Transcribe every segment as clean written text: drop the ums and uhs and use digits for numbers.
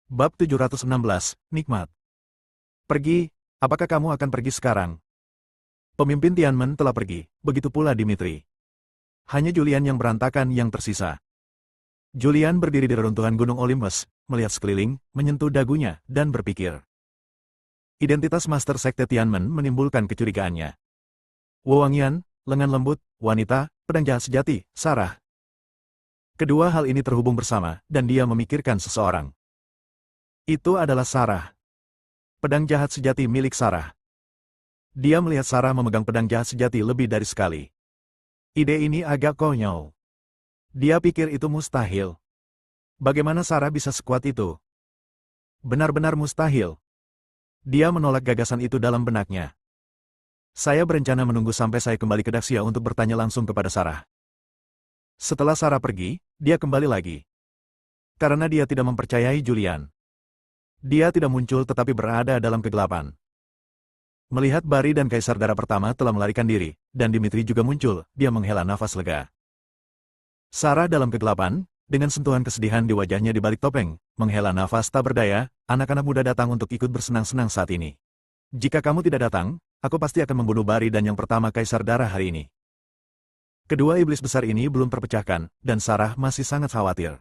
Bab 716, Nikmat. Pergi, apakah kamu akan pergi sekarang? Pemimpin Tianmen telah pergi, begitu pula Dimitri. Hanya Julian yang berantakan yang tersisa. Julian berdiri di reruntuhan Gunung Olympus, melihat sekeliling, menyentuh dagunya, dan berpikir. Identitas Master Sekte Tianmen menimbulkan kecurigaannya. Wewangian, lengan lembut, wanita, pedang jahat sejati, Sarah. Kedua hal ini terhubung bersama, dan dia memikirkan seseorang. Itu adalah Sarah. Pedang jahat sejati milik Sarah. Dia melihat Sarah memegang pedang jahat sejati lebih dari sekali. Ide ini agak konyol. Dia pikir itu mustahil. Bagaimana Sarah bisa sekuat itu? Benar-benar mustahil. Dia menolak gagasan itu dalam benaknya. Saya berencana menunggu sampai saya kembali ke Daxia untuk bertanya langsung kepada Sarah. Setelah Sarah pergi, dia kembali lagi. Karena dia tidak mempercayai Julian. Dia tidak muncul tetapi berada dalam kegelapan. Melihat Bari dan Kaisar Darah Pertama telah melarikan diri, dan Dimitri juga muncul, dia menghela nafas lega. Sarah dalam kegelapan, dengan sentuhan kesedihan di wajahnya di balik topeng, menghela nafas tak berdaya, anak-anak muda datang untuk ikut bersenang-senang saat ini. Jika kamu tidak datang, aku pasti akan membunuh Bari dan yang pertama Kaisar Darah hari ini. Kedua iblis besar ini belum terpecahkan, dan Sarah masih sangat khawatir.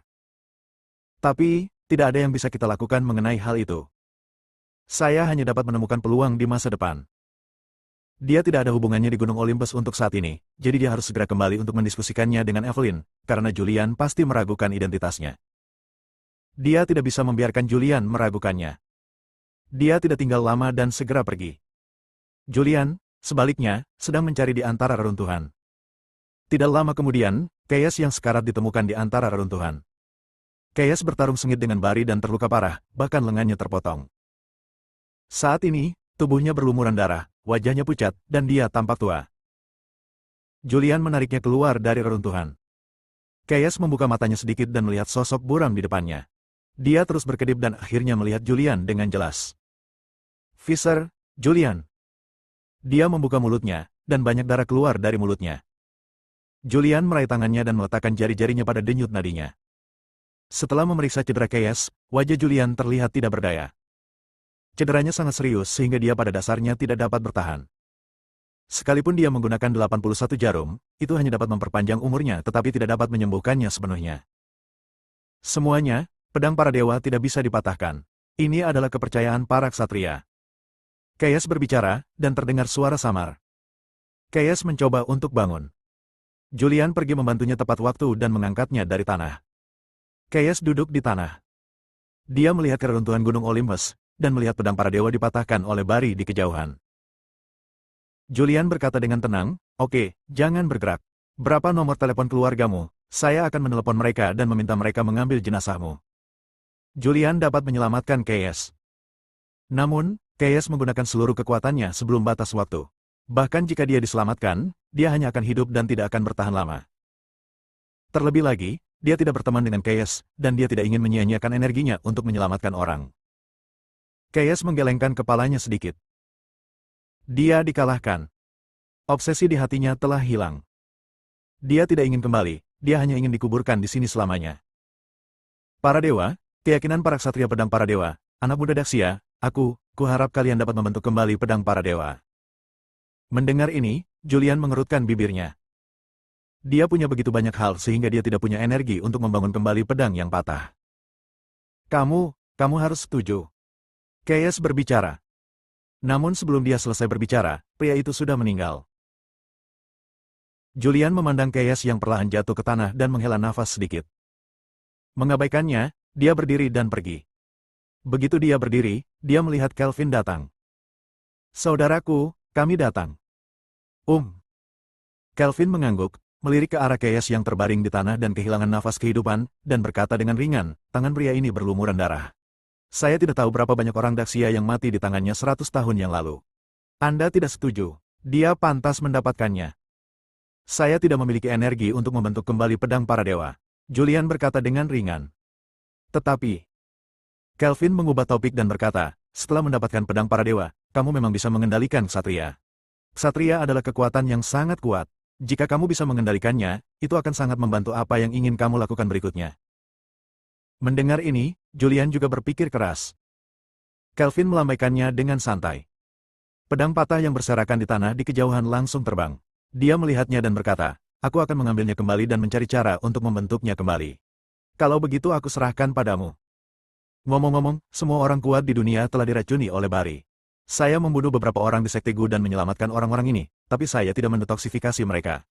Tapi, tidak ada yang bisa kita lakukan mengenai hal itu. Saya hanya dapat menemukan peluang di masa depan. Dia tidak ada hubungannya di Gunung Olympus untuk saat ini, jadi dia harus segera kembali untuk mendiskusikannya dengan Evelyn, karena Julian pasti meragukan identitasnya. Dia tidak bisa membiarkan Julian meragukannya. Dia tidak tinggal lama dan segera pergi. Julian, sebaliknya, sedang mencari di antara reruntuhan. Tidak lama kemudian, Chaos yang sekarat ditemukan di antara reruntuhan. Chaos bertarung sengit dengan Bari dan terluka parah, bahkan lengannya terpotong. Saat ini, tubuhnya berlumuran darah, wajahnya pucat, dan dia tampak tua. Julian menariknya keluar dari reruntuhan. Chaos membuka matanya sedikit dan melihat sosok buram di depannya. Dia terus berkedip dan akhirnya melihat Julian dengan jelas. Fisher, Julian. Dia membuka mulutnya, dan banyak darah keluar dari mulutnya. Julian meraih tangannya dan meletakkan jari-jarinya pada denyut nadinya. Setelah memeriksa cedera Chaos, wajah Julian terlihat tidak berdaya. Cederanya sangat serius sehingga dia pada dasarnya tidak dapat bertahan. Sekalipun dia menggunakan 81 jarum, itu hanya dapat memperpanjang umurnya tetapi tidak dapat menyembuhkannya sepenuhnya. Semuanya, pedang para dewa tidak bisa dipatahkan. Ini adalah kepercayaan para ksatria. Chaos berbicara, dan terdengar suara samar. Chaos mencoba untuk bangun. Julian pergi membantunya tepat waktu dan mengangkatnya dari tanah. Chaos duduk di tanah. Dia melihat keruntuhan Gunung Olympus, dan melihat pedang para dewa dipatahkan oleh Bari di kejauhan. Julian berkata dengan tenang, "Oke, jangan bergerak. Berapa nomor telepon keluargamu? Saya akan menelepon mereka dan meminta mereka mengambil jenazahmu." Julian dapat menyelamatkan Chaos. Namun, Chaos menggunakan seluruh kekuatannya sebelum batas waktu. Bahkan jika dia diselamatkan, dia hanya akan hidup dan tidak akan bertahan lama. Terlebih lagi, dia tidak berteman dengan Chaos, dan dia tidak ingin menyia-nyiakan energinya untuk menyelamatkan orang. Chaos menggelengkan kepalanya sedikit. Dia dikalahkan. Obsesi di hatinya telah hilang. Dia tidak ingin kembali, dia hanya ingin dikuburkan di sini selamanya. Para dewa, keyakinan para ksatria pedang para dewa, anak muda Daxia, kuharap kalian dapat membentuk kembali pedang para dewa. Mendengar ini, Julian mengerutkan bibirnya. Dia punya begitu banyak hal sehingga dia tidak punya energi untuk membangun kembali pedang yang patah. Kamu harus setuju. Chaos berbicara. Namun sebelum dia selesai berbicara, pria itu sudah meninggal. Julian memandang Chaos yang perlahan jatuh ke tanah dan menghela nafas sedikit. Mengabaikannya, dia berdiri dan pergi. Begitu dia berdiri, dia melihat Kelvin datang. "Saudaraku, kami datang." Kelvin mengangguk, melirik ke arah Chaos yang terbaring di tanah dan kehilangan nafas kehidupan, dan berkata dengan ringan, tangan pria ini berlumuran darah. "Saya tidak tahu berapa banyak orang Daxia yang mati di tangannya 100 tahun yang lalu. Anda tidak setuju. Dia pantas mendapatkannya." "Saya tidak memiliki energi untuk membentuk kembali pedang para dewa," Julian berkata dengan ringan. "Tetapi..." Kelvin mengubah topik dan berkata, "Setelah mendapatkan pedang para dewa, kamu memang bisa mengendalikan ksatria. Ksatria adalah kekuatan yang sangat kuat. Jika kamu bisa mengendalikannya, itu akan sangat membantu apa yang ingin kamu lakukan berikutnya." Mendengar ini, Julian juga berpikir keras. Kelvin melambaikannya dengan santai. Pedang patah yang berserakan di tanah di kejauhan langsung terbang. Dia melihatnya dan berkata, aku akan mengambilnya kembali dan mencari cara untuk membentuknya kembali. Kalau begitu aku serahkan padamu. Ngomong-ngomong, semua orang kuat di dunia telah diracuni oleh Bari. Saya membunuh beberapa orang di Sekte Gu dan menyelamatkan orang-orang ini, tapi saya tidak mendetoksifikasi mereka.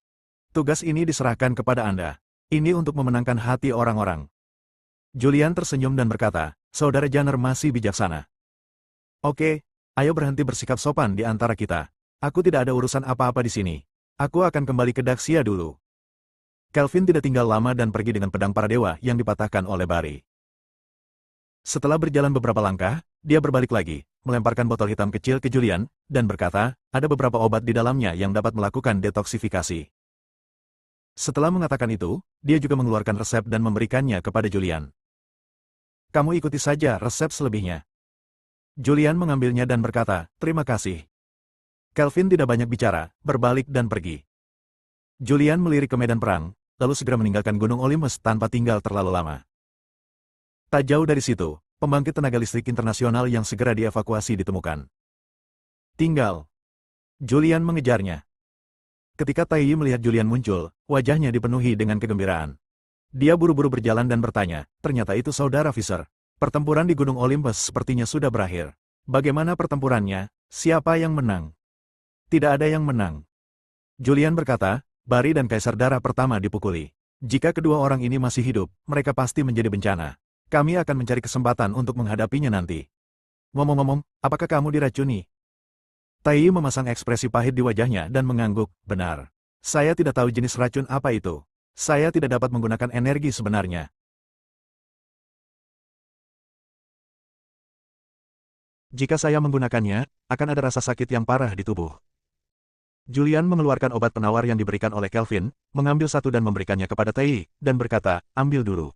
Tugas ini diserahkan kepada Anda. Ini untuk memenangkan hati orang-orang. Julian tersenyum dan berkata, Saudara Janner masih bijaksana. Oke, ayo berhenti bersikap sopan di antara kita. Aku tidak ada urusan apa-apa di sini. Aku akan kembali ke Daxia dulu. Kelvin tidak tinggal lama dan pergi dengan pedang para dewa yang dipatahkan oleh Bari. Setelah berjalan beberapa langkah, dia berbalik lagi, melemparkan botol hitam kecil ke Julian, dan berkata, ada beberapa obat di dalamnya yang dapat melakukan detoksifikasi. Setelah mengatakan itu, dia juga mengeluarkan resep dan memberikannya kepada Julian. Kamu ikuti saja resep selebihnya. Julian mengambilnya dan berkata, terima kasih. Kelvin tidak banyak bicara, berbalik dan pergi. Julian melirik ke medan perang, lalu segera meninggalkan Gunung Olympus tanpa tinggal terlalu lama. Tak jauh dari situ, pembangkit tenaga listrik internasional yang segera dievakuasi ditemukan. Tinggal. Julian mengejarnya. Ketika Tai Yi melihat Julian muncul, wajahnya dipenuhi dengan kegembiraan. Dia buru-buru berjalan dan bertanya, ternyata itu saudara Fisher. Pertempuran di Gunung Olympus sepertinya sudah berakhir. Bagaimana pertempurannya? Siapa yang menang? Tidak ada yang menang. Julian berkata, Bari dan Kaisar Darah pertama dipukuli. Jika kedua orang ini masih hidup, mereka pasti menjadi bencana. Kami akan mencari kesempatan untuk menghadapinya nanti. Ngomong-ngomong, apakah kamu diracuni? Tai Yi memasang ekspresi pahit di wajahnya dan mengangguk, benar. Saya tidak tahu jenis racun apa itu. Saya tidak dapat menggunakan energi sebenarnya. Jika saya menggunakannya, akan ada rasa sakit yang parah di tubuh. Julian mengeluarkan obat penawar yang diberikan oleh Kelvin, mengambil satu dan memberikannya kepada Tai Yi, dan berkata, ambil dulu.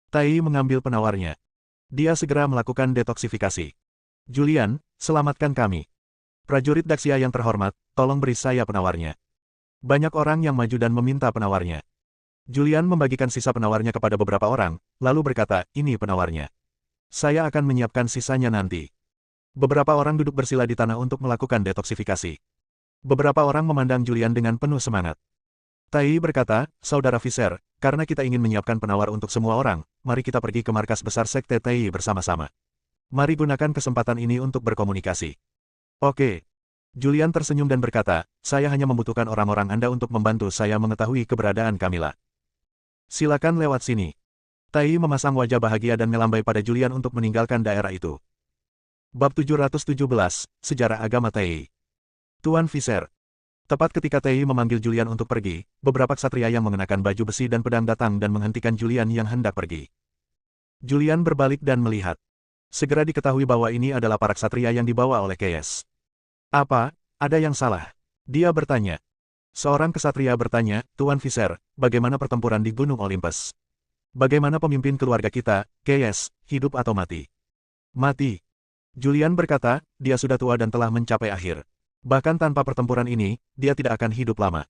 Tai Yi mengambil penawarnya. Dia segera melakukan detoksifikasi. Julian, selamatkan kami. Prajurit Daxia yang terhormat, tolong beri saya penawarnya. Banyak orang yang maju dan meminta penawarnya. Julian membagikan sisa penawarnya kepada beberapa orang, lalu berkata, ini penawarnya. Saya akan menyiapkan sisanya nanti. Beberapa orang duduk bersila di tanah untuk melakukan detoksifikasi. Beberapa orang memandang Julian dengan penuh semangat. Tai Yi berkata, Saudara Fisher, karena kita ingin menyiapkan penawar untuk semua orang, mari kita pergi ke markas besar Sekte Tai Yi bersama-sama. Mari gunakan kesempatan ini untuk berkomunikasi. Oke. Julian tersenyum dan berkata, saya hanya membutuhkan orang-orang Anda untuk membantu saya mengetahui keberadaan Camilla. Silakan lewat sini. Tai Yi memasang wajah bahagia dan melambai pada Julian untuk meninggalkan daerah itu. Bab 717, Sejarah Agama Tai Yi. Tuan Fisher. Tepat ketika Tai Yi memanggil Julian untuk pergi, beberapa ksatria yang mengenakan baju besi dan pedang datang dan menghentikan Julian yang hendak pergi. Julian berbalik dan melihat. Segera diketahui bahwa ini adalah para ksatria yang dibawa oleh Keyes. Apa? Ada yang salah? Dia bertanya. Seorang ksatria bertanya, Tuan Fisher, bagaimana pertempuran di Gunung Olympus? Bagaimana pemimpin keluarga kita, Keyes, hidup atau mati? Mati. Julian berkata, dia sudah tua dan telah mencapai akhir. Bahkan tanpa pertempuran ini, dia tidak akan hidup lama.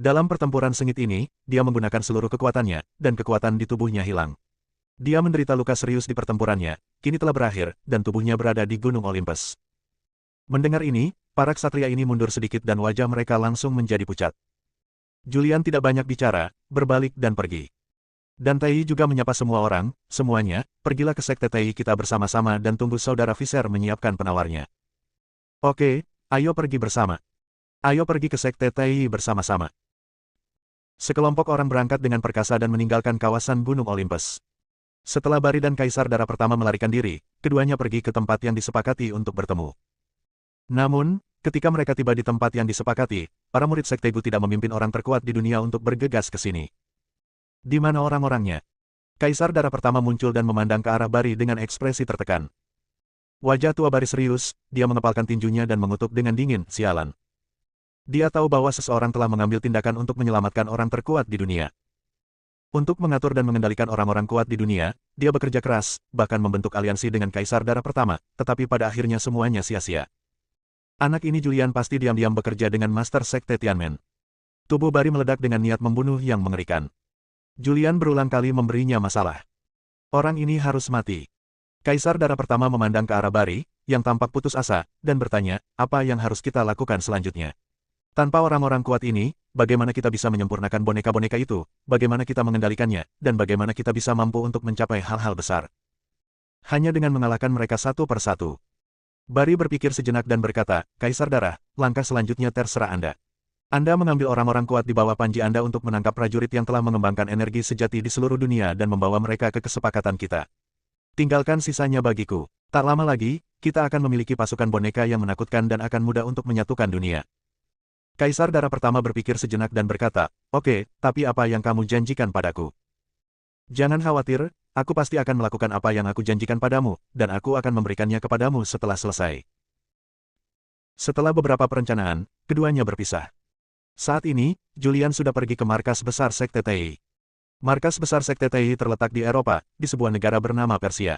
Dalam pertempuran sengit ini, dia menggunakan seluruh kekuatannya, dan kekuatan di tubuhnya hilang. Dia menderita luka serius di pertempurannya, kini telah berakhir, dan tubuhnya berada di Gunung Olympus. Mendengar ini, para ksatria ini mundur sedikit dan wajah mereka langsung menjadi pucat. Julian tidak banyak bicara, berbalik dan pergi. Dan Tai Yi juga menyapa semua orang, semuanya, pergilah ke Sekte Tai Yi kita bersama-sama dan tunggu Saudara Fisher menyiapkan penawarnya. Oke, ayo pergi bersama. Ayo pergi ke Sekte Tai Yi bersama-sama. Sekelompok orang berangkat dengan perkasa dan meninggalkan kawasan Gunung Olympus. Setelah Bari dan Kaisar Darah pertama melarikan diri, keduanya pergi ke tempat yang disepakati untuk bertemu. Namun, ketika mereka tiba di tempat yang disepakati, para murid Sekte Gu tidak memimpin orang terkuat di dunia untuk bergegas ke sini. Di mana orang-orangnya? Kaisar Darah pertama muncul dan memandang ke arah Bari dengan ekspresi tertekan. Wajah tua Bari serius, dia mengepalkan tinjunya dan mengutuk dengan dingin, sialan. Dia tahu bahwa seseorang telah mengambil tindakan untuk menyelamatkan orang terkuat di dunia. Untuk mengatur dan mengendalikan orang-orang kuat di dunia, dia bekerja keras, bahkan membentuk aliansi dengan Kaisar Darah Pertama, tetapi pada akhirnya semuanya sia-sia. Anak ini Julian pasti diam-diam bekerja dengan Master Sekte Tianmen. Tubuh Bari meledak dengan niat membunuh yang mengerikan. Julian berulang kali memberinya masalah. Orang ini harus mati. Kaisar Darah Pertama memandang ke arah Bari, yang tampak putus asa, dan bertanya, apa yang harus kita lakukan selanjutnya? Tanpa orang-orang kuat ini, bagaimana kita bisa menyempurnakan boneka-boneka itu, bagaimana kita mengendalikannya, dan bagaimana kita bisa mampu untuk mencapai hal-hal besar? Hanya dengan mengalahkan mereka satu per satu. Bari berpikir sejenak dan berkata, Kaisar Darah, langkah selanjutnya terserah Anda. Anda mengambil orang-orang kuat di bawah panji Anda untuk menangkap prajurit yang telah mengembangkan energi sejati di seluruh dunia dan membawa mereka ke kesepakatan kita. Tinggalkan sisanya bagiku. Tak lama lagi, kita akan memiliki pasukan boneka yang menakutkan dan akan mudah untuk menyatukan dunia. Kaisar Darah Pertama berpikir sejenak dan berkata, oke, tapi apa yang kamu janjikan padaku? Jangan khawatir, aku pasti akan melakukan apa yang aku janjikan padamu, dan aku akan memberikannya kepadamu setelah selesai. Setelah beberapa perencanaan, keduanya berpisah. Saat ini, Julian sudah pergi ke markas besar Sekte Tei. Markas besar Sekte Tei terletak di Eropa, di sebuah negara bernama Persia.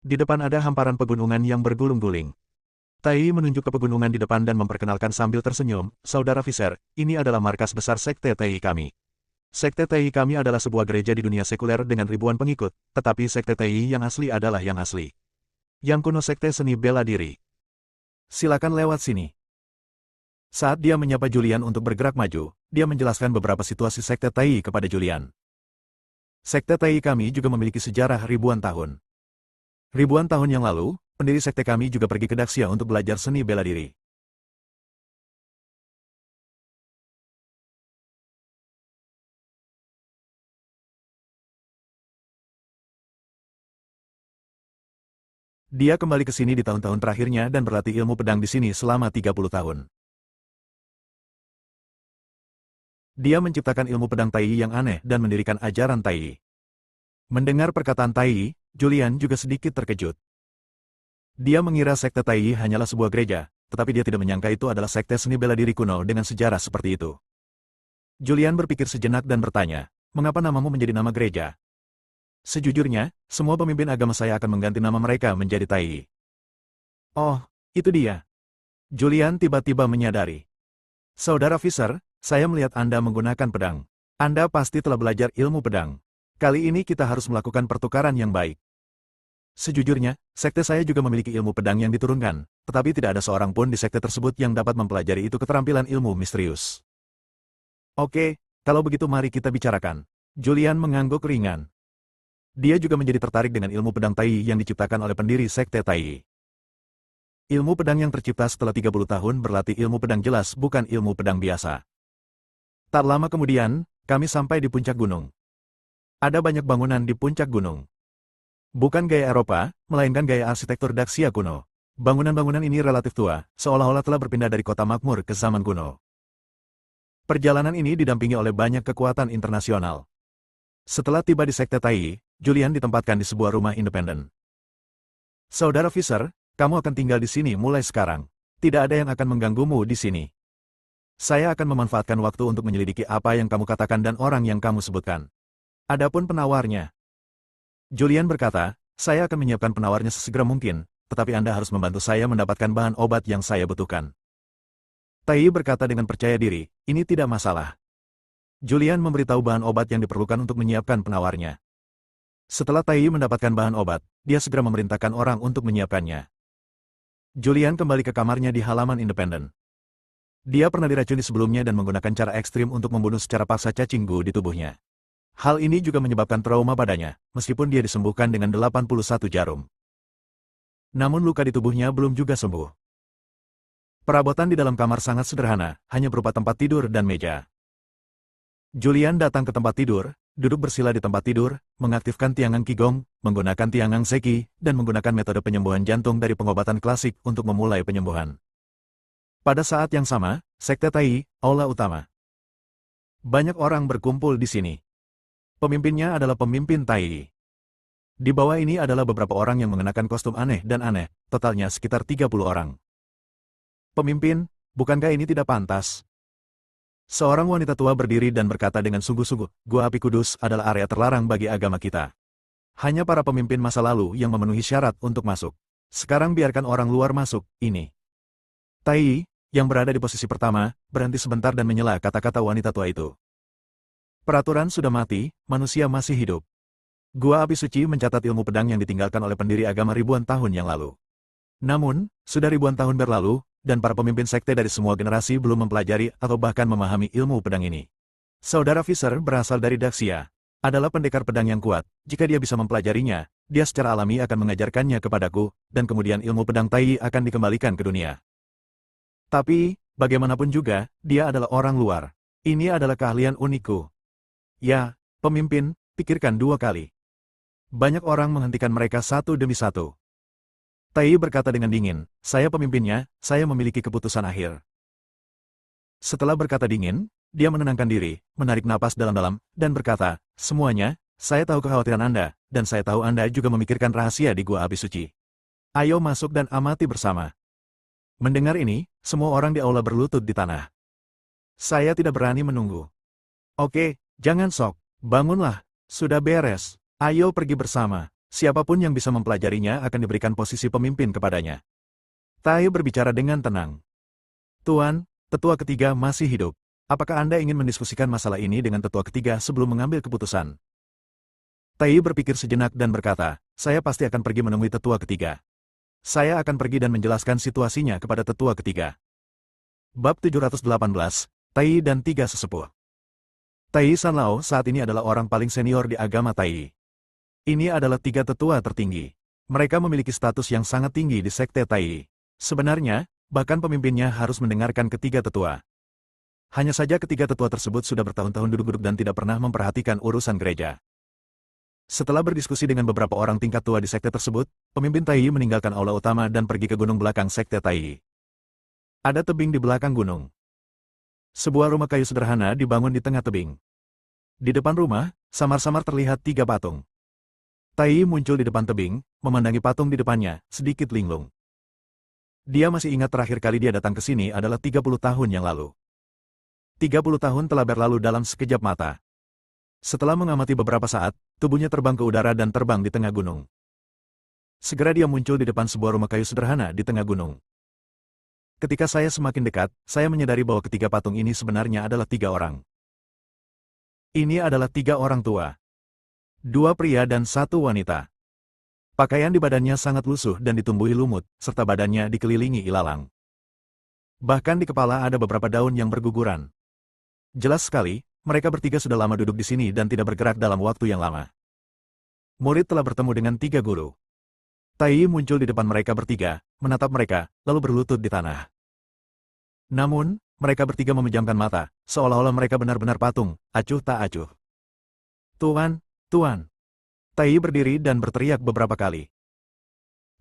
Di depan ada hamparan pegunungan yang bergulung-guling. Tai menunjuk ke pegunungan di depan dan memperkenalkan sambil tersenyum, Saudara Fisher, ini adalah markas besar Sekte Tai kami. Sekte Tai kami adalah sebuah gereja di dunia sekuler dengan ribuan pengikut, tetapi Sekte Tai yang asli adalah yang asli. Yang kuno Sekte Seni Bela Diri. Silakan lewat sini. Saat dia menyapa Julian untuk bergerak maju, dia menjelaskan beberapa situasi Sekte Tai kepada Julian. Sekte Tai kami juga memiliki sejarah ribuan tahun. Ribuan tahun yang lalu, pendiri sekte kami juga pergi ke Daxia untuk belajar seni bela diri. Dia kembali ke sini di tahun-tahun terakhirnya dan berlatih ilmu pedang di sini selama 30 tahun. Dia menciptakan ilmu pedang Tai yang aneh dan mendirikan ajaran Tai. Mendengar perkataan Tai, Julian juga sedikit terkejut. Dia mengira sekte Tai hanyalah sebuah gereja, tetapi dia tidak menyangka itu adalah sekte seni bela diri kuno dengan sejarah seperti itu. Julian berpikir sejenak dan bertanya, mengapa namamu menjadi nama gereja? Sejujurnya, semua pemimpin agama saya akan mengganti nama mereka menjadi Tai. Oh, itu dia. Julian tiba-tiba menyadari. Saudara Fisher, saya melihat Anda menggunakan pedang. Anda pasti telah belajar ilmu pedang. Kali ini kita harus melakukan pertukaran yang baik. Sejujurnya, sekte saya juga memiliki ilmu pedang yang diturunkan, tetapi tidak ada seorang pun di sekte tersebut yang dapat mempelajari itu keterampilan ilmu misterius. Oke, kalau begitu mari kita bicarakan. Julian mengangguk ringan. Dia juga menjadi tertarik dengan ilmu pedang Tai yang diciptakan oleh pendiri sekte Tai. Ilmu pedang yang tercipta setelah 30 tahun berlatih ilmu pedang jelas bukan ilmu pedang biasa. Tak lama kemudian, kami sampai di puncak gunung. Ada banyak bangunan di puncak gunung. Bukan gaya Eropa, melainkan gaya arsitektur Daxia kuno. Bangunan-bangunan ini relatif tua, seolah-olah telah berpindah dari kota makmur ke zaman kuno. Perjalanan ini didampingi oleh banyak kekuatan internasional. Setelah tiba di sekte Tai, Julian ditempatkan di sebuah rumah independen. Saudara Fisher, kamu akan tinggal di sini mulai sekarang. Tidak ada yang akan mengganggumu di sini. Saya akan memanfaatkan waktu untuk menyelidiki apa yang kamu katakan dan orang yang kamu sebutkan. Adapun penawarnya, Julian berkata, saya akan menyiapkan penawarnya sesegera mungkin, tetapi Anda harus membantu saya mendapatkan bahan obat yang saya butuhkan. Tai berkata dengan percaya diri, ini tidak masalah. Julian memberitahu bahan obat yang diperlukan untuk menyiapkan penawarnya. Setelah Tai mendapatkan bahan obat, dia segera memerintahkan orang untuk menyiapkannya. Julian kembali ke kamarnya di halaman independen. Dia pernah diracuni sebelumnya dan menggunakan cara ekstrim untuk membunuh secara paksa cacing gu di tubuhnya. Hal ini juga menyebabkan trauma padanya, meskipun dia disembuhkan dengan 81 jarum. Namun luka di tubuhnya belum juga sembuh. Perabotan di dalam kamar sangat sederhana, hanya berupa tempat tidur dan meja. Julian datang ke tempat tidur, duduk bersila di tempat tidur, mengaktifkan tiangan Qigong, menggunakan tiangan Seki, dan menggunakan metode penyembuhan jantung dari pengobatan klasik untuk memulai penyembuhan. Pada saat yang sama, sekte Tai, aula utama. Banyak orang berkumpul di sini. Pemimpinnya adalah pemimpin Tai. Di bawah ini adalah beberapa orang yang mengenakan kostum aneh dan aneh, totalnya sekitar 30 orang. Pemimpin, bukankah ini tidak pantas? Seorang wanita tua berdiri dan berkata dengan sungguh-sungguh, Gua Api Kudus adalah area terlarang bagi agama kita. Hanya para pemimpin masa lalu yang memenuhi syarat untuk masuk. Sekarang biarkan orang luar masuk, ini. Tai, yang berada di posisi pertama, berhenti sebentar dan menyela kata-kata wanita tua itu. Peraturan sudah mati, manusia masih hidup. Gua Api Suci mencatat ilmu pedang yang ditinggalkan oleh pendiri agama ribuan tahun yang lalu. Namun, sudah ribuan tahun berlalu, dan para pemimpin sekte dari semua generasi belum mempelajari atau bahkan memahami ilmu pedang ini. Saudara Fisher berasal dari Daxia, adalah pendekar pedang yang kuat. Jika dia bisa mempelajarinya, dia secara alami akan mengajarkannya kepadaku, dan kemudian ilmu pedang Tai akan dikembalikan ke dunia. Tapi, bagaimanapun juga, dia adalah orang luar. Ini adalah keahlian unikku. Ya, pemimpin, pikirkan dua kali. Banyak orang menghentikan mereka satu demi satu. Tai berkata dengan dingin, saya pemimpinnya, saya memiliki keputusan akhir. Setelah berkata dingin, dia menenangkan diri, menarik napas dalam-dalam, dan berkata, semuanya, saya tahu kekhawatiran Anda, dan saya tahu Anda juga memikirkan rahasia di Gua Api Suci. Ayo masuk dan amati bersama. Mendengar ini, semua orang di aula berlutut di tanah. Saya tidak berani menunggu. Oke, jangan sok, bangunlah, sudah beres, ayo pergi bersama. Siapapun yang bisa mempelajarinya akan diberikan posisi pemimpin kepadanya. Tai berbicara dengan tenang. Tuan, tetua ketiga masih hidup. Apakah Anda ingin mendiskusikan masalah ini dengan tetua ketiga sebelum mengambil keputusan? Tai berpikir sejenak dan berkata, saya pasti akan pergi menemui tetua ketiga. Saya akan pergi dan menjelaskan situasinya kepada tetua ketiga. Bab 718, Tai dan Tiga Sesepuh. Tai Sanlao saat ini adalah orang paling senior di agama Tai. Ini adalah tiga tetua tertinggi. Mereka memiliki status yang sangat tinggi di sekte Tai. Sebenarnya, bahkan pemimpinnya harus mendengarkan ketiga tetua. Hanya saja ketiga tetua tersebut sudah bertahun-tahun duduk-duduk dan tidak pernah memperhatikan urusan gereja. Setelah berdiskusi dengan beberapa orang tingkat tua di sekte tersebut, pemimpin Tai meninggalkan aula utama dan pergi ke gunung belakang sekte Tai. Ada tebing di belakang gunung. Sebuah rumah kayu sederhana dibangun di tengah tebing. Di depan rumah, samar-samar terlihat tiga patung. Tai muncul di depan tebing, memandangi patung di depannya, sedikit linglung. Dia masih ingat terakhir kali dia datang ke sini adalah 30 tahun yang lalu. 30 tahun telah berlalu dalam sekejap mata. Setelah mengamati beberapa saat, tubuhnya terbang ke udara dan terbang di tengah gunung. Segera dia muncul di depan sebuah rumah kayu sederhana di tengah gunung. Ketika saya semakin dekat, saya menyadari bahwa ketiga patung ini sebenarnya adalah tiga orang. Ini adalah tiga orang tua. Dua pria dan satu wanita. Pakaian di badannya sangat lusuh dan ditumbuhi lumut, serta badannya dikelilingi ilalang. Bahkan di kepala ada beberapa daun yang berguguran. Jelas sekali, mereka bertiga sudah lama duduk di sini dan tidak bergerak dalam waktu yang lama. Murid telah bertemu dengan tiga guru. Tai muncul di depan mereka bertiga, menatap mereka, lalu berlutut di tanah. Namun, mereka bertiga memejamkan mata, seolah-olah mereka benar-benar patung, acuh tak acuh. Tuan, Tuan. Tai berdiri dan berteriak beberapa kali.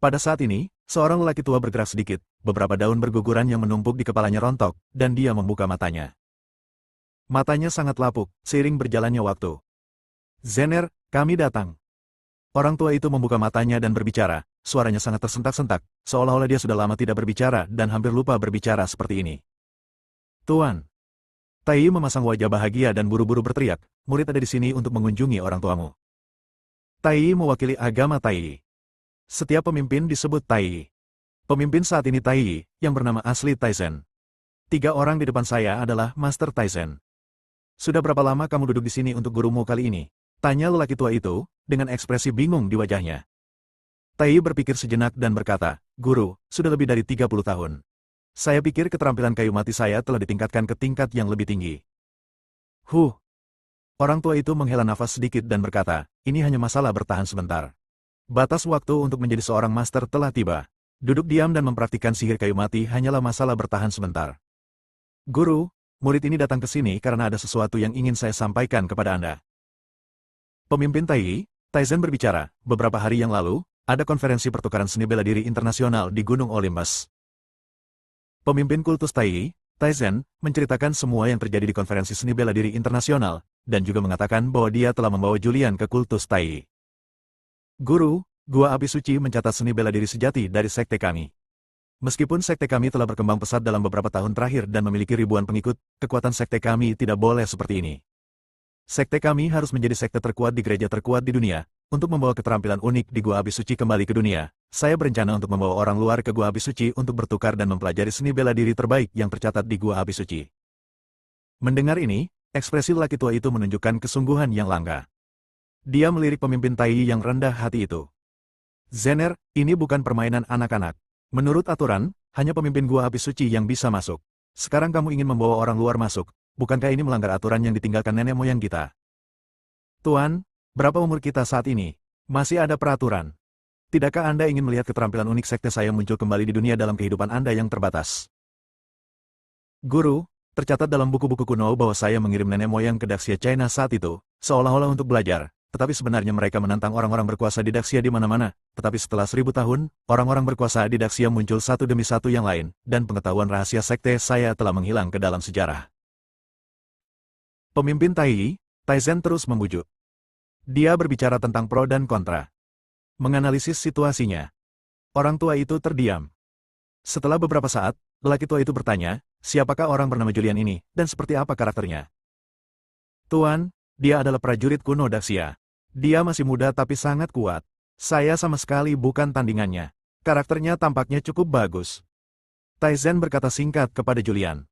Pada saat ini, seorang lelaki tua bergerak sedikit, beberapa daun berguguran yang menumpuk di kepalanya rontok, dan dia membuka matanya. Matanya sangat lapuk, seiring berjalannya waktu. Zener, kami datang. Orang tua itu membuka matanya dan berbicara, suaranya sangat tersentak-sentak, seolah-olah dia sudah lama tidak berbicara dan hampir lupa berbicara seperti ini. Tuan. Tai memasang wajah bahagia dan buru-buru berteriak, murid ada di sini untuk mengunjungi orang tuamu. Tai mewakili agama Tai. Setiap pemimpin disebut Tai. Pemimpin saat ini Tai, yang bernama asli Taizen. Tiga orang di depan saya adalah Master Taizen. Sudah berapa lama kamu duduk di sini untuk gurumu kali ini? Tanya lelaki tua itu, dengan ekspresi bingung di wajahnya. Tai berpikir sejenak dan berkata, Guru, sudah lebih dari 30 tahun. Saya pikir keterampilan kayu mati saya telah ditingkatkan ke tingkat yang lebih tinggi. Orang tua itu menghela nafas sedikit dan berkata, ini hanya masalah bertahan sebentar. Batas waktu untuk menjadi seorang master telah tiba. Duduk diam dan mempraktikkan sihir kayu mati hanyalah masalah bertahan sebentar. Guru, murid ini datang ke sini karena ada sesuatu yang ingin saya sampaikan kepada Anda. Pemimpin Taizen berbicara, beberapa hari yang lalu, ada konferensi pertukaran seni bela diri internasional di Gunung Olympus. Pemimpin kultus Taizen, menceritakan semua yang terjadi di konferensi seni bela diri internasional, dan juga mengatakan bahwa dia telah membawa Julian ke kultus Tai. Guru, Gua Api Suci mencatat seni bela diri sejati dari sekte kami. Meskipun sekte kami telah berkembang pesat dalam beberapa tahun terakhir dan memiliki ribuan pengikut, kekuatan sekte kami tidak boleh seperti ini. Sekte kami harus menjadi sekte terkuat di gereja terkuat di dunia. Untuk membawa keterampilan unik di Gua Api Suci kembali ke dunia, saya berencana untuk membawa orang luar ke Gua Api Suci untuk bertukar dan mempelajari seni bela diri terbaik yang tercatat di Gua Api Suci. Mendengar ini, ekspresi lelaki tua itu menunjukkan kesungguhan yang langka. Dia melirik pemimpin Tai yang rendah hati itu. Zener, ini bukan permainan anak-anak. Menurut aturan, hanya pemimpin Gua Api Suci yang bisa masuk. Sekarang kamu ingin membawa orang luar masuk. Bukankah ini melanggar aturan yang ditinggalkan nenek moyang kita? Tuan, berapa umur kita saat ini? Masih ada peraturan. Tidakkah Anda ingin melihat keterampilan unik sekte saya muncul kembali di dunia dalam kehidupan Anda yang terbatas? Guru, tercatat dalam buku-buku kuno bahwa saya mengirim nenek moyang ke Daxia China saat itu, seolah-olah untuk belajar, tetapi sebenarnya mereka menantang orang-orang berkuasa di Daxia di mana-mana, tetapi setelah 1000 tahun, orang-orang berkuasa di Daxia muncul satu demi satu yang lain, dan pengetahuan rahasia sekte saya telah menghilang ke dalam sejarah. Pemimpin Tai, Taizen terus membujuk. Dia berbicara tentang pro dan kontra. Menganalisis situasinya. Orang tua itu terdiam. Setelah beberapa saat, lelaki tua itu bertanya, siapakah orang bernama Julian ini, dan seperti apa karakternya? Tuan, dia adalah prajurit kuno Daxia. Dia masih muda tapi sangat kuat. Saya sama sekali bukan tandingannya. Karakternya tampaknya cukup bagus. Taizen berkata singkat kepada Julian.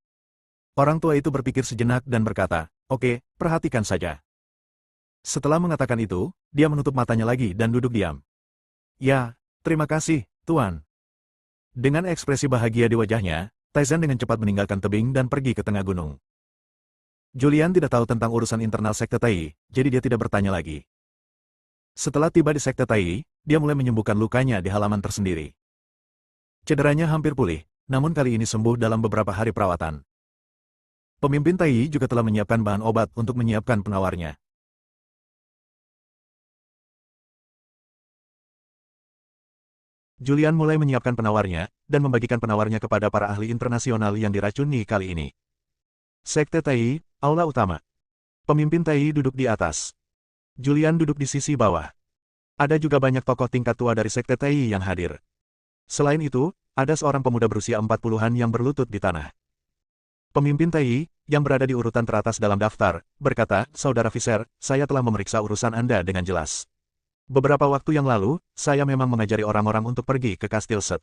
Orang tua itu berpikir sejenak dan berkata, oke, perhatikan saja. Setelah mengatakan itu, dia menutup matanya lagi dan duduk diam. Ya, terima kasih, Tuan. Dengan ekspresi bahagia di wajahnya, Taizen dengan cepat meninggalkan tebing dan pergi ke tengah gunung. Julian tidak tahu tentang urusan internal sekte Tai, jadi dia tidak bertanya lagi. Setelah tiba di sekte Tai, dia mulai menyembuhkan lukanya di halaman tersendiri. Cederanya hampir pulih, namun kali ini sembuh dalam beberapa hari perawatan. Pemimpin Tai juga telah menyiapkan bahan obat untuk menyiapkan penawarnya. Julian mulai menyiapkan penawarnya, dan membagikan penawarnya kepada para ahli internasional yang diracuni kali ini. Sekte Tai, Aula Utama. Pemimpin Tai duduk di atas. Julian duduk di sisi bawah. Ada juga banyak tokoh tingkat tua dari Sekte Tai yang hadir. Selain itu, ada seorang pemuda berusia 40-an yang berlutut di tanah. Pemimpin Tai, yang berada di urutan teratas dalam daftar, berkata, Saudara Visser, saya telah memeriksa urusan Anda dengan jelas. Beberapa waktu yang lalu, saya memang mengajari orang-orang untuk pergi ke Kastil Set.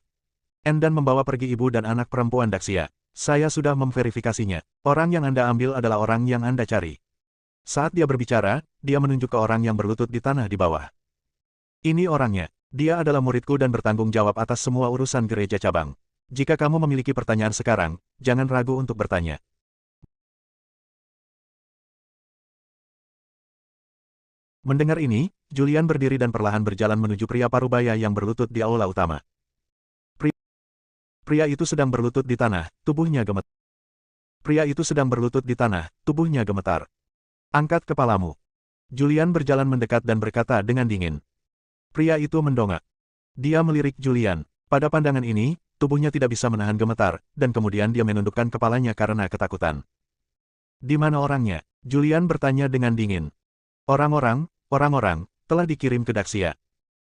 Dan membawa pergi ibu dan anak perempuan Daxia. Saya sudah memverifikasinya. Orang yang Anda ambil adalah orang yang Anda cari. Saat dia berbicara, dia menunjuk ke orang yang berlutut di tanah di bawah. Ini orangnya. Dia adalah muridku dan bertanggung jawab atas semua urusan gereja cabang. Jika kamu memiliki pertanyaan sekarang, jangan ragu untuk bertanya. Mendengar ini, Julian berdiri dan perlahan berjalan menuju pria parubaya yang berlutut di aula utama. Pria itu sedang berlutut di tanah, tubuhnya gemetar. Pria itu sedang berlutut di tanah, tubuhnya gemetar. Angkat kepalamu. Julian berjalan mendekat dan berkata dengan dingin. Pria itu mendongak. Dia melirik Julian. Pada pandangan ini, tubuhnya tidak bisa menahan gemetar, dan kemudian dia menundukkan kepalanya karena ketakutan. Di mana orangnya? Julian bertanya dengan dingin. Orang-orang telah dikirim ke Daxia.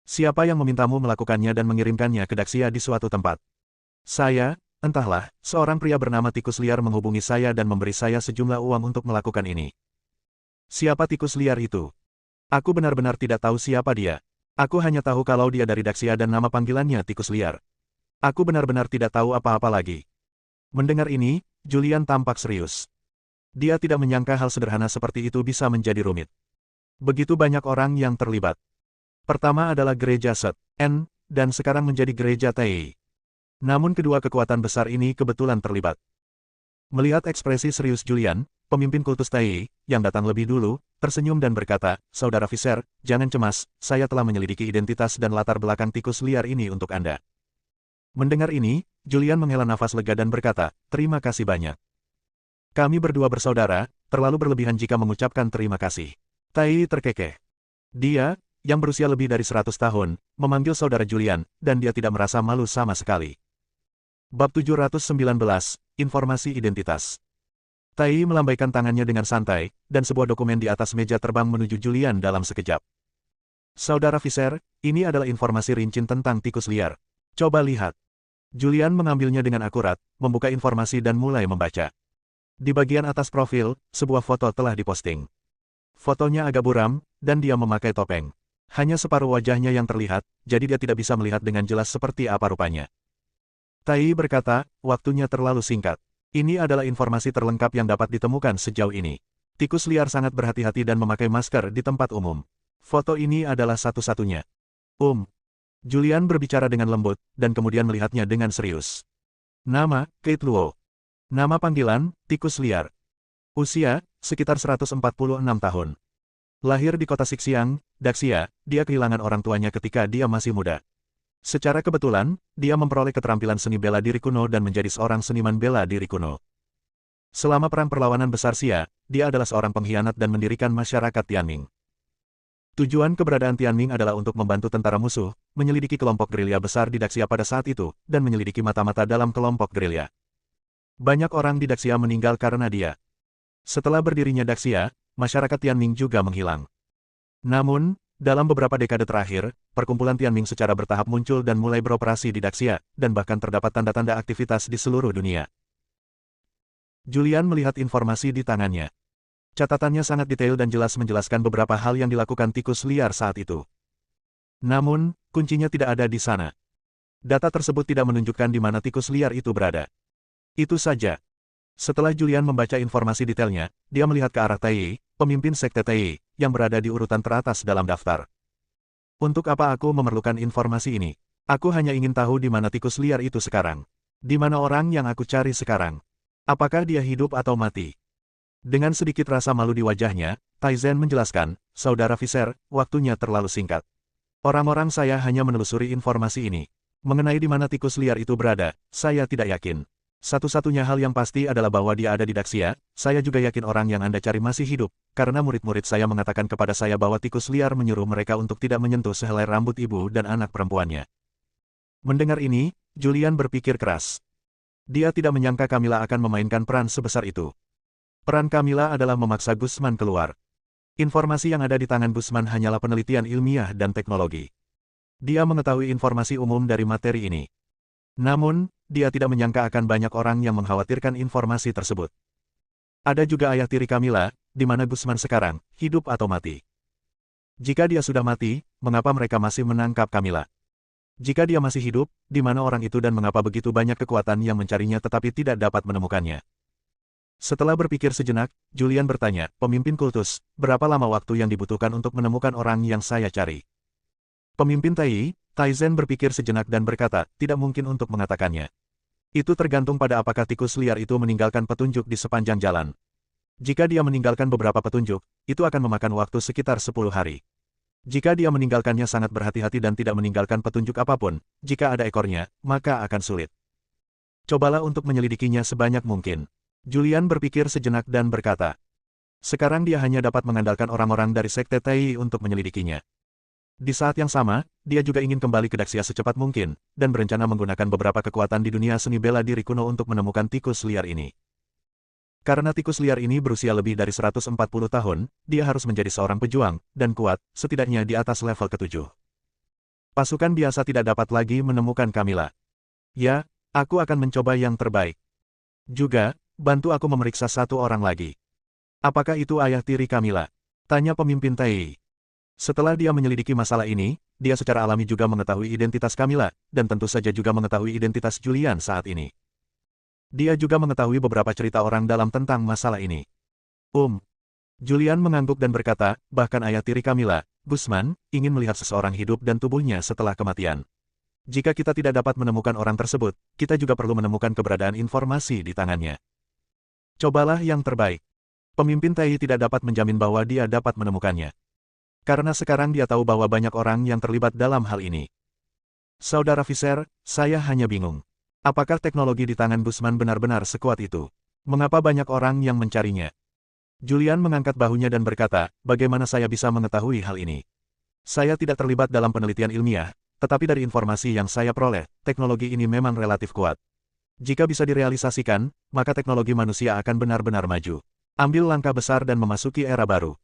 Siapa yang memintamu melakukannya dan mengirimkannya ke Daxia di suatu tempat? Saya, entahlah, seorang pria bernama Tikus Liar menghubungi saya dan memberi saya sejumlah uang untuk melakukan ini. Siapa Tikus Liar itu? Aku benar-benar tidak tahu siapa dia. Aku hanya tahu kalau dia dari Daxia dan nama panggilannya Tikus Liar. Aku benar-benar tidak tahu apa-apa lagi. Mendengar ini, Julian tampak serius. Dia tidak menyangka hal sederhana seperti itu bisa menjadi rumit. Begitu banyak orang yang terlibat. Pertama adalah gereja Set, dan sekarang menjadi gereja Tai. Namun kedua kekuatan besar ini kebetulan terlibat. Melihat ekspresi serius Julian, pemimpin kultus Tai, yang datang lebih dulu, tersenyum dan berkata, Saudara Visser, jangan cemas, saya telah menyelidiki identitas dan latar belakang tikus liar ini untuk Anda. Mendengar ini, Julian menghela nafas lega dan berkata, terima kasih banyak. Kami berdua bersaudara, terlalu berlebihan jika mengucapkan terima kasih. Tai terkekeh. Dia, yang berusia lebih dari 100 tahun, memanggil saudara Julian, dan dia tidak merasa malu sama sekali. Bab 719, Informasi Identitas. Tai melambaikan tangannya dengan santai, dan sebuah dokumen di atas meja terbang menuju Julian dalam sekejap. Saudara Visser, ini adalah informasi rinci tentang tikus liar. Coba lihat. Julian mengambilnya dengan akurat, membuka informasi dan mulai membaca. Di bagian atas profil, sebuah foto telah diposting. Fotonya agak buram, dan dia memakai topeng. Hanya separuh wajahnya yang terlihat, jadi dia tidak bisa melihat dengan jelas seperti apa rupanya. Tai berkata, waktunya terlalu singkat. Ini adalah informasi terlengkap yang dapat ditemukan sejauh ini. Tikus liar sangat berhati-hati dan memakai masker di tempat umum. Foto ini adalah satu-satunya. Julian berbicara dengan lembut, dan kemudian melihatnya dengan serius. Nama, Kate Luo. Nama panggilan, tikus liar. Usia, sekitar 146 tahun. Lahir di kota Sixiang, Daxia, dia kehilangan orang tuanya ketika dia masih muda. Secara kebetulan, dia memperoleh keterampilan seni bela diri kuno dan menjadi seorang seniman bela diri kuno. Selama perang perlawanan besar Xia, dia adalah seorang pengkhianat dan mendirikan masyarakat Tianming. Tujuan keberadaan Tianming adalah untuk membantu tentara musuh, menyelidiki kelompok gerilya besar di Daxia pada saat itu, dan menyelidiki mata-mata dalam kelompok gerilya. Banyak orang di Daxia meninggal karena dia. Setelah berdirinya Daxia, masyarakat Tianming juga menghilang. Namun, dalam beberapa dekade terakhir, perkumpulan Tianming secara bertahap muncul dan mulai beroperasi di Daxia, dan bahkan terdapat tanda-tanda aktivitas di seluruh dunia. Julian melihat informasi di tangannya. Catatannya sangat detail dan jelas menjelaskan beberapa hal yang dilakukan tikus liar saat itu. Namun, kuncinya tidak ada di sana. Data tersebut tidak menunjukkan di mana tikus liar itu berada. Itu saja. Setelah Julian membaca informasi detailnya, dia melihat ke arah Tai, pemimpin sekte Tai, yang berada di urutan teratas dalam daftar. Untuk apa aku memerlukan informasi ini? Aku hanya ingin tahu di mana tikus liar itu sekarang. Di mana orang yang aku cari sekarang? Apakah dia hidup atau mati? Dengan sedikit rasa malu di wajahnya, Taizen menjelaskan, Saudara Fisher, waktunya terlalu singkat. Orang-orang saya hanya menelusuri informasi ini. Mengenai di mana tikus liar itu berada, saya tidak yakin. Satu-satunya hal yang pasti adalah bahwa dia ada di Daxia. Saya juga yakin orang yang Anda cari masih hidup, karena murid-murid saya mengatakan kepada saya bahwa tikus liar menyuruh mereka untuk tidak menyentuh sehelai rambut ibu dan anak perempuannya. Mendengar ini, Julian berpikir keras. Dia tidak menyangka Camilla akan memainkan peran sebesar itu. Peran Camilla adalah memaksa Guzman keluar. Informasi yang ada di tangan Guzman hanyalah penelitian ilmiah dan teknologi. Dia mengetahui informasi umum dari materi ini. Namun, dia tidak menyangka akan banyak orang yang mengkhawatirkan informasi tersebut. Ada juga ayah tiri Camilla, di mana Guzman sekarang, hidup atau mati. Jika dia sudah mati, mengapa mereka masih menangkap Camilla? Jika dia masih hidup, di mana orang itu dan mengapa begitu banyak kekuatan yang mencarinya tetapi tidak dapat menemukannya? Setelah berpikir sejenak, Julian bertanya, pemimpin kultus, berapa lama waktu yang dibutuhkan untuk menemukan orang yang saya cari? Pemimpin Taizen berpikir sejenak dan berkata, tidak mungkin untuk mengatakannya. Itu tergantung pada apakah tikus liar itu meninggalkan petunjuk di sepanjang jalan. Jika dia meninggalkan beberapa petunjuk, itu akan memakan waktu sekitar 10 hari. Jika dia meninggalkannya sangat berhati-hati dan tidak meninggalkan petunjuk apapun, jika ada ekornya, maka akan sulit. Cobalah untuk menyelidikinya sebanyak mungkin. Julian berpikir sejenak dan berkata, sekarang dia hanya dapat mengandalkan orang-orang dari sekte Tai untuk menyelidikinya. Di saat yang sama, dia juga ingin kembali ke Daxia secepat mungkin, dan berencana menggunakan beberapa kekuatan di dunia seni bela diri kuno untuk menemukan tikus liar ini. Karena tikus liar ini berusia lebih dari 140 tahun, dia harus menjadi seorang pejuang, dan kuat, setidaknya di atas level ke-7. Pasukan biasa tidak dapat lagi menemukan Camilla. Ya, aku akan mencoba yang terbaik. Juga, bantu aku memeriksa satu orang lagi. Apakah itu ayah tiri Camilla? Tanya pemimpin Tai. Setelah dia menyelidiki masalah ini, dia secara alami juga mengetahui identitas Camilla, dan tentu saja juga mengetahui identitas Julian saat ini. Dia juga mengetahui beberapa cerita orang dalam tentang masalah ini. Julian mengangguk dan berkata, bahkan ayah tiri Camilla, Guzman, ingin melihat seseorang hidup dan tubuhnya setelah kematian. Jika kita tidak dapat menemukan orang tersebut, kita juga perlu menemukan keberadaan informasi di tangannya. Cobalah yang terbaik. Pemimpin Tai tidak dapat menjamin bahwa dia dapat menemukannya. Karena sekarang dia tahu bahwa banyak orang yang terlibat dalam hal ini. Saudara Fisher, saya hanya bingung. Apakah teknologi di tangan Guzman benar-benar sekuat itu? Mengapa banyak orang yang mencarinya? Julian mengangkat bahunya dan berkata, bagaimana saya bisa mengetahui hal ini? Saya tidak terlibat dalam penelitian ilmiah, tetapi dari informasi yang saya peroleh, teknologi ini memang relatif kuat. Jika bisa direalisasikan, maka teknologi manusia akan benar-benar maju. Ambil langkah besar dan memasuki era baru.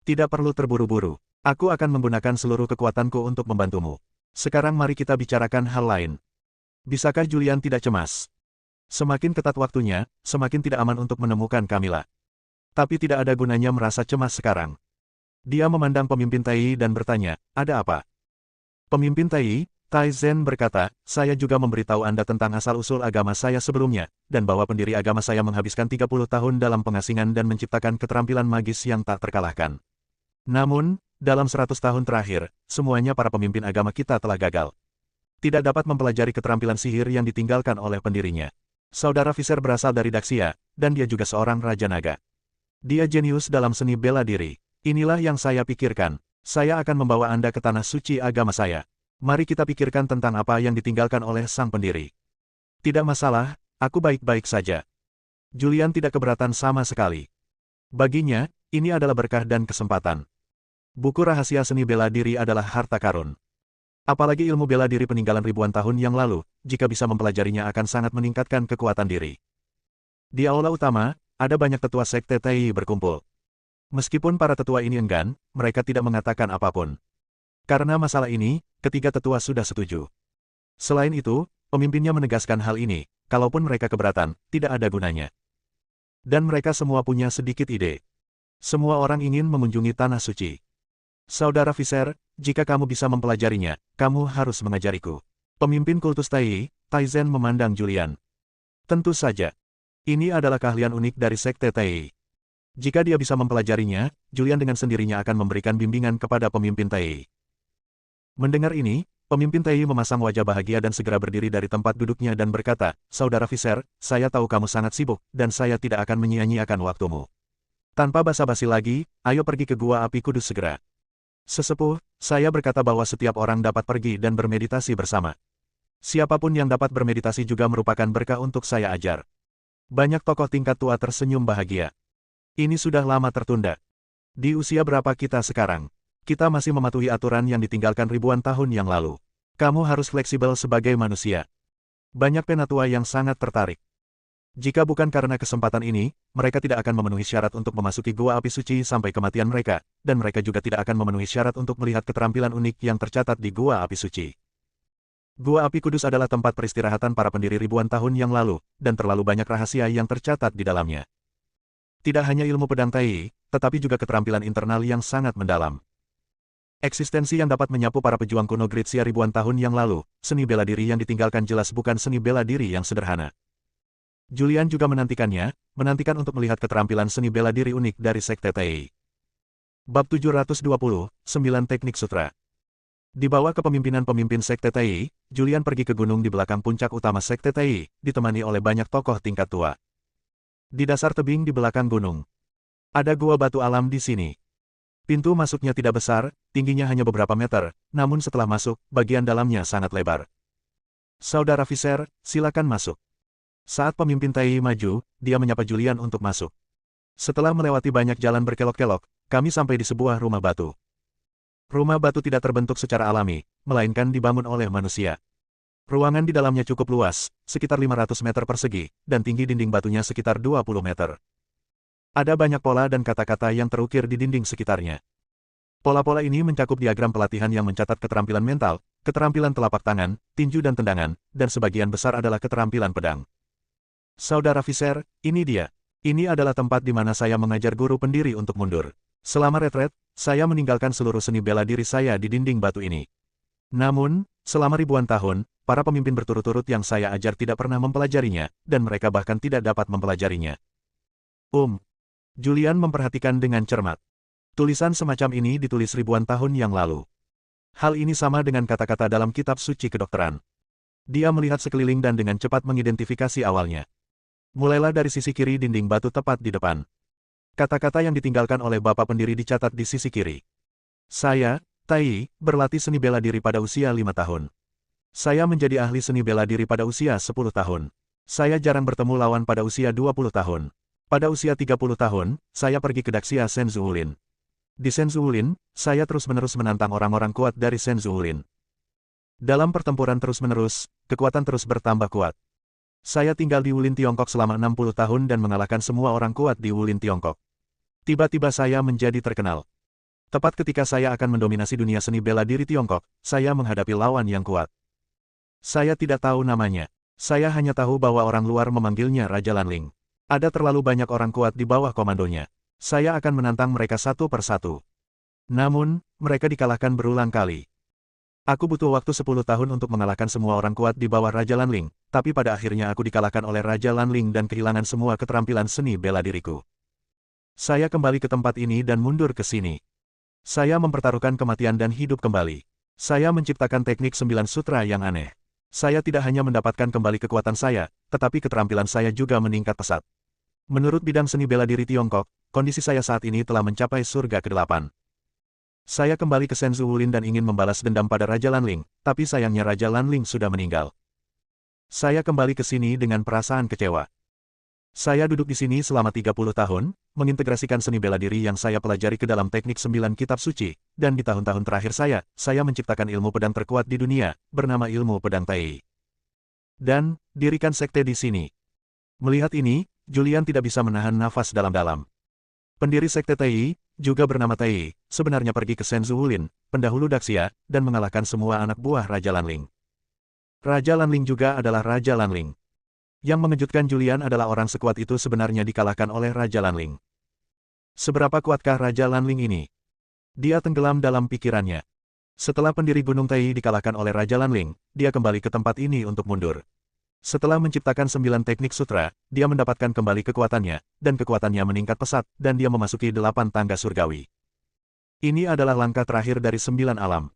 Tidak perlu terburu-buru. Aku akan menggunakan seluruh kekuatanku untuk membantumu. Sekarang mari kita bicarakan hal lain. Bisakah Julian tidak cemas? Semakin ketat waktunya, semakin tidak aman untuk menemukan Camilla. Tapi tidak ada gunanya merasa cemas sekarang. Dia memandang pemimpin Tai dan bertanya, ada apa? Pemimpin Tai, Tai Zhen berkata, saya juga memberitahu Anda tentang asal-usul agama saya sebelumnya, dan bahwa pendiri agama saya menghabiskan 30 tahun dalam pengasingan dan menciptakan keterampilan magis yang tak terkalahkan. Namun, dalam 100 tahun terakhir, semuanya para pemimpin agama kita telah gagal. Tidak dapat mempelajari keterampilan sihir yang ditinggalkan oleh pendirinya. Saudara Visser berasal dari Daxia, dan dia juga seorang Raja Naga. Dia jenius dalam seni bela diri. Inilah yang saya pikirkan. Saya akan membawa Anda ke tanah suci agama saya. Mari kita pikirkan tentang apa yang ditinggalkan oleh sang pendiri. Tidak masalah, aku baik-baik saja. Julian tidak keberatan sama sekali. Baginya, ini adalah berkah dan kesempatan. Buku rahasia seni bela diri adalah harta karun. Apalagi ilmu bela diri peninggalan ribuan tahun yang lalu, jika bisa mempelajarinya akan sangat meningkatkan kekuatan diri. Di aula utama, ada banyak tetua sekte Tai berkumpul. Meskipun para tetua ini enggan, mereka tidak mengatakan apapun. Karena masalah ini, ketiga tetua sudah setuju. Selain itu, pemimpinnya menegaskan hal ini, kalaupun mereka keberatan, tidak ada gunanya. Dan mereka semua punya sedikit ide. Semua orang ingin mengunjungi tanah suci. Saudara Visser, jika kamu bisa mempelajarinya, kamu harus mengajariku. Pemimpin kultus Tai, Tai Zhen memandang Julian. Tentu saja. Ini adalah keahlian unik dari sekte Tai. Jika dia bisa mempelajarinya, Julian dengan sendirinya akan memberikan bimbingan kepada pemimpin Tai. Mendengar ini, pemimpin Tai memasang wajah bahagia dan segera berdiri dari tempat duduknya dan berkata, Saudara Visser, saya tahu kamu sangat sibuk, dan saya tidak akan menyia-nyiakan waktumu. Tanpa basa-basi lagi, ayo pergi ke Gua Api Kudus segera. Sesepuh, saya berkata bahwa setiap orang dapat pergi dan bermeditasi bersama. Siapapun yang dapat bermeditasi juga merupakan berkah untuk saya ajar. Banyak tokoh tingkat tua tersenyum bahagia. Ini sudah lama tertunda. Di usia berapa kita sekarang? Kita masih mematuhi aturan yang ditinggalkan ribuan tahun yang lalu. Kamu harus fleksibel sebagai manusia. Banyak penatua yang sangat tertarik. Jika bukan karena kesempatan ini, mereka tidak akan memenuhi syarat untuk memasuki Gua Api Suci sampai kematian mereka, dan mereka juga tidak akan memenuhi syarat untuk melihat keterampilan unik yang tercatat di Gua Api Suci. Gua Api Kudus adalah tempat peristirahatan para pendiri ribuan tahun yang lalu, dan terlalu banyak rahasia yang tercatat di dalamnya. Tidak hanya ilmu pedang Tai, tetapi juga keterampilan internal yang sangat mendalam. Eksistensi yang dapat menyapu para pejuang kuno Gritsia ribuan tahun yang lalu, seni bela diri yang ditinggalkan jelas bukan seni bela diri yang sederhana. Julian juga menantikan untuk melihat keterampilan seni bela diri unik dari sekte Tai. Bab 720, 9 Teknik Sutra. Di bawah kepemimpinan pemimpin sekte Tai, Julian pergi ke gunung di belakang puncak utama sekte Tai, ditemani oleh banyak tokoh tingkat tua. Di dasar tebing di belakang gunung, ada gua batu alam di sini. Pintu masuknya tidak besar, tingginya hanya beberapa meter, namun setelah masuk, bagian dalamnya sangat lebar. Saudara Visser, silakan masuk. Saat pemimpin Tai maju, dia menyapa Julian untuk masuk. Setelah melewati banyak jalan berkelok-kelok, kami sampai di sebuah rumah batu. Rumah batu tidak terbentuk secara alami, melainkan dibangun oleh manusia. Ruangan di dalamnya cukup luas, sekitar 500 meter persegi, dan tinggi dinding batunya sekitar 20 meter. Ada banyak pola dan kata-kata yang terukir di dinding sekitarnya. Pola-pola ini mencakup diagram pelatihan yang mencatat keterampilan mental, keterampilan telapak tangan, tinju dan tendangan, dan sebagian besar adalah keterampilan pedang. Saudara Visser, ini dia. Ini adalah tempat di mana saya mengajar guru pendiri untuk mundur. Selama retret, saya meninggalkan seluruh seni bela diri saya di dinding batu ini. Namun, selama ribuan tahun, para pemimpin berturut-turut yang saya ajar tidak pernah mempelajarinya, dan mereka bahkan tidak dapat mempelajarinya. Julian memperhatikan dengan cermat. Tulisan semacam ini ditulis ribuan tahun yang lalu. Hal ini sama dengan kata-kata dalam kitab suci kedokteran. Dia melihat sekeliling dan dengan cepat mengidentifikasi awalnya. Mulailah dari sisi kiri dinding batu tepat di depan. Kata-kata yang ditinggalkan oleh bapak pendiri dicatat di sisi kiri. Saya, Tai, berlatih seni bela diri pada usia 5 tahun. Saya menjadi ahli seni bela diri pada usia 10 tahun. Saya jarang bertemu lawan pada usia 20 tahun. Pada usia 30 tahun, saya pergi ke Daxia Senzuulin. Di Senzuulin, saya terus-menerus menantang orang-orang kuat dari Senzuulin. Dalam pertempuran terus-menerus, kekuatan terus bertambah kuat. Saya tinggal di Wulin Tiongkok selama 60 tahun dan mengalahkan semua orang kuat di Wulin Tiongkok. Tiba-tiba saya menjadi terkenal. Tepat ketika saya akan mendominasi dunia seni bela diri Tiongkok, saya menghadapi lawan yang kuat. Saya tidak tahu namanya. Saya hanya tahu bahwa orang luar memanggilnya Raja Lanling. Ada terlalu banyak orang kuat di bawah komandonya. Saya akan menantang mereka satu persatu. Namun, mereka dikalahkan berulang kali. Aku butuh waktu 10 tahun untuk mengalahkan semua orang kuat di bawah Raja Lanling, tapi pada akhirnya aku dikalahkan oleh Raja Lanling dan kehilangan semua keterampilan seni bela diriku. Saya kembali ke tempat ini dan mundur ke sini. Saya mempertaruhkan kematian dan hidup kembali. Saya menciptakan teknik 9 sutra yang aneh. Saya tidak hanya mendapatkan kembali kekuatan saya, tetapi keterampilan saya juga meningkat pesat. Menurut bidang seni bela diri Tiongkok, kondisi saya saat ini telah mencapai surga ke-8. Saya kembali ke Senzu Wulin dan ingin membalas dendam pada Raja Lanling, tapi sayangnya Raja Lanling sudah meninggal. Saya kembali ke sini dengan perasaan kecewa. Saya duduk di sini selama 30 tahun, mengintegrasikan seni bela diri yang saya pelajari ke dalam teknik 9 kitab suci, dan di tahun-tahun terakhir saya menciptakan ilmu pedang terkuat di dunia, bernama ilmu pedang Tai. Dan, dirikan sekte di sini. Melihat ini, Julian tidak bisa menahan nafas dalam-dalam. Pendiri sekte Tai, juga bernama Tai, sebenarnya pergi ke Senzu Wulin, pendahulu Daxia, dan mengalahkan semua anak buah Raja Lanling. Raja Lanling juga adalah Raja Lanling. Yang mengejutkan Julian adalah orang sekuat itu sebenarnya dikalahkan oleh Raja Lanling. Seberapa kuatkah Raja Lanling ini? Dia tenggelam dalam pikirannya. Setelah pendiri Gunung Tai dikalahkan oleh Raja Lanling, dia kembali ke tempat ini untuk mundur. Setelah menciptakan 9 teknik sutra, dia mendapatkan kembali kekuatannya, dan kekuatannya meningkat pesat, dan dia memasuki 8 tangga surgawi. Ini adalah langkah terakhir dari 9 alam.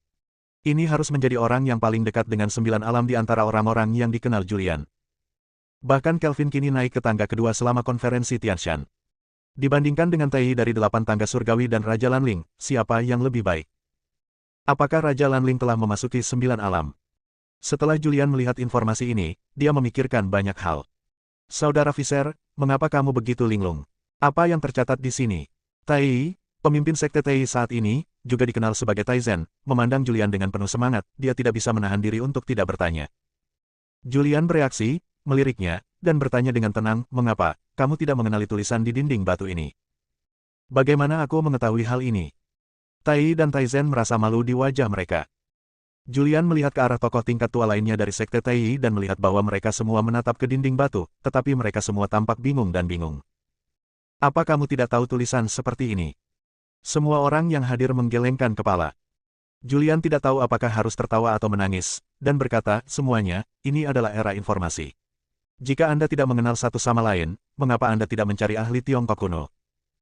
Ini harus menjadi orang yang paling dekat dengan 9 alam di antara orang-orang yang dikenal Julian. Bahkan Kelvin kini naik ke tangga kedua selama konferensi Tianshan. Dibandingkan dengan Tai dari 8 tangga surgawi dan Raja Lanling, siapa yang lebih baik? Apakah Raja Lanling telah memasuki 9 alam? Setelah Julian melihat informasi ini, dia memikirkan banyak hal. Saudara Visser, mengapa kamu begitu linglung? Apa yang tercatat di sini? Tai, pemimpin sekte Tai saat ini, juga dikenal sebagai Taizen, memandang Julian dengan penuh semangat, dia tidak bisa menahan diri untuk tidak bertanya. Julian bereaksi, meliriknya, dan bertanya dengan tenang, mengapa, kamu tidak mengenali tulisan di dinding batu ini? Bagaimana aku mengetahui hal ini? Tai dan Taizen merasa malu di wajah mereka. Julian melihat ke arah tokoh tingkat tua lainnya dari sekte Tai dan melihat bahwa mereka semua menatap ke dinding batu, tetapi mereka semua tampak bingung dan bingung. Apa kamu tidak tahu tulisan seperti ini? Semua orang yang hadir menggelengkan kepala. Julian tidak tahu apakah harus tertawa atau menangis, dan berkata, semuanya, ini adalah era informasi. Jika Anda tidak mengenal satu sama lain, mengapa Anda tidak mencari ahli Tiongkok kuno?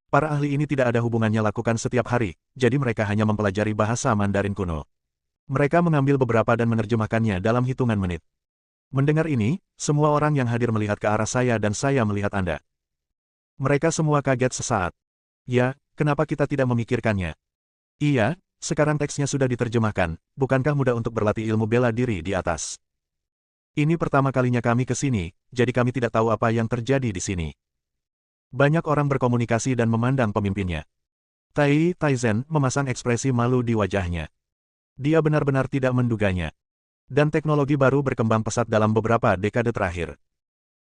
Para ahli ini tidak ada hubungannya lakukan setiap hari, jadi mereka hanya mempelajari bahasa Mandarin kuno. Mereka mengambil beberapa dan menerjemahkannya dalam hitungan menit. Mendengar ini, semua orang yang hadir melihat ke arah saya dan saya melihat Anda. Mereka semua kaget sesaat. Ya, kenapa kita tidak memikirkannya? Iya, sekarang teksnya sudah diterjemahkan, bukankah mudah untuk berlatih ilmu bela diri di atas? Ini pertama kalinya kami ke sini, jadi kami tidak tahu apa yang terjadi di sini. Banyak orang berkomunikasi dan memandang pemimpinnya. Taizen memasang ekspresi malu di wajahnya. Dia benar-benar tidak menduganya. Dan teknologi baru berkembang pesat dalam beberapa dekade terakhir.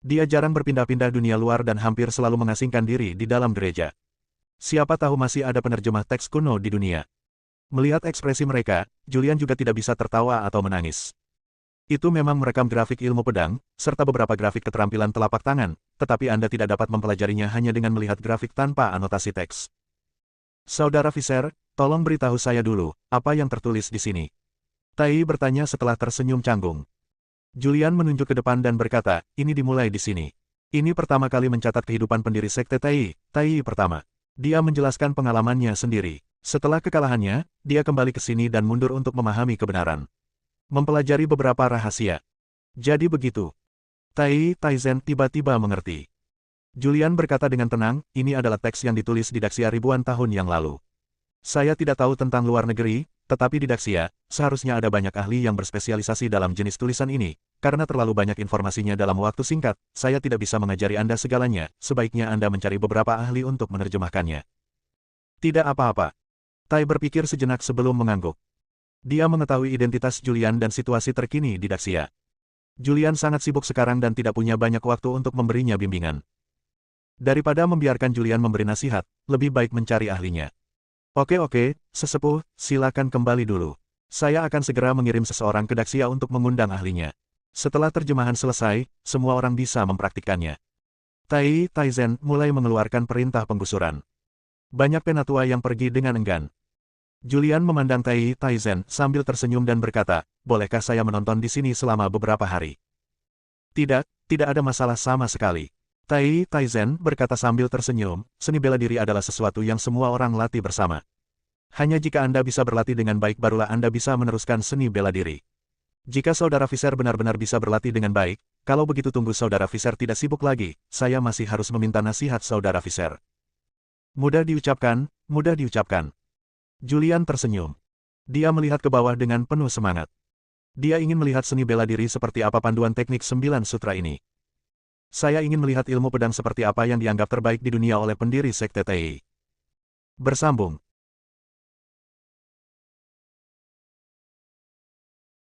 Dia jarang berpindah-pindah dunia luar dan hampir selalu mengasingkan diri di dalam gereja. Siapa tahu masih ada penerjemah teks kuno di dunia. Melihat ekspresi mereka, Julian juga tidak bisa tertawa atau menangis. Itu memang merekam grafik ilmu pedang, serta beberapa grafik keterampilan telapak tangan, tetapi Anda tidak dapat mempelajarinya hanya dengan melihat grafik tanpa anotasi teks. Saudara Visser, tolong beritahu saya dulu, apa yang tertulis di sini? Tai bertanya setelah tersenyum canggung. Julian menunjuk ke depan dan berkata, ini dimulai di sini. Ini pertama kali mencatat kehidupan pendiri sekte Tai pertama. Dia menjelaskan pengalamannya sendiri. Setelah kekalahannya, dia kembali ke sini dan mundur untuk memahami kebenaran. Mempelajari beberapa rahasia. Jadi begitu. Taizen tiba-tiba mengerti. Julian berkata dengan tenang, ini adalah teks yang ditulis di Daxia ribuan tahun yang lalu. Saya tidak tahu tentang luar negeri, tetapi di Daxia, seharusnya ada banyak ahli yang berspesialisasi dalam jenis tulisan ini. Karena terlalu banyak informasinya dalam waktu singkat, saya tidak bisa mengajari Anda segalanya, sebaiknya Anda mencari beberapa ahli untuk menerjemahkannya. Tidak apa-apa. Tai berpikir sejenak sebelum mengangguk. Dia mengetahui identitas Julian dan situasi terkini di Daxia. Julian sangat sibuk sekarang dan tidak punya banyak waktu untuk memberinya bimbingan. Daripada membiarkan Julian memberi nasihat, lebih baik mencari ahlinya. Oke, sesepuh, silakan kembali dulu. Saya akan segera mengirim seseorang ke Daxia untuk mengundang ahlinya. Setelah terjemahan selesai, semua orang bisa mempraktikkannya. Tai Taizen mulai mengeluarkan perintah penggusuran. Banyak penatua yang pergi dengan enggan. Julian memandang Tai Taizen sambil tersenyum dan berkata, bolehkah saya menonton di sini selama beberapa hari? Tidak, tidak ada masalah sama sekali. Tai Taizen berkata sambil tersenyum, seni bela diri adalah sesuatu yang semua orang latih bersama. Hanya jika Anda bisa berlatih dengan baik barulah Anda bisa meneruskan seni bela diri. Jika Saudara Fisher benar-benar bisa berlatih dengan baik, kalau begitu tunggu Saudara Fisher tidak sibuk lagi, saya masih harus meminta nasihat Saudara Fisher. Mudah diucapkan, mudah diucapkan. Julian tersenyum. Dia melihat ke bawah dengan penuh semangat. Dia ingin melihat seni bela diri seperti apa panduan teknik 9 sutra ini. Saya ingin melihat ilmu pedang seperti apa yang dianggap terbaik di dunia oleh pendiri Sekte Tei. Bersambung.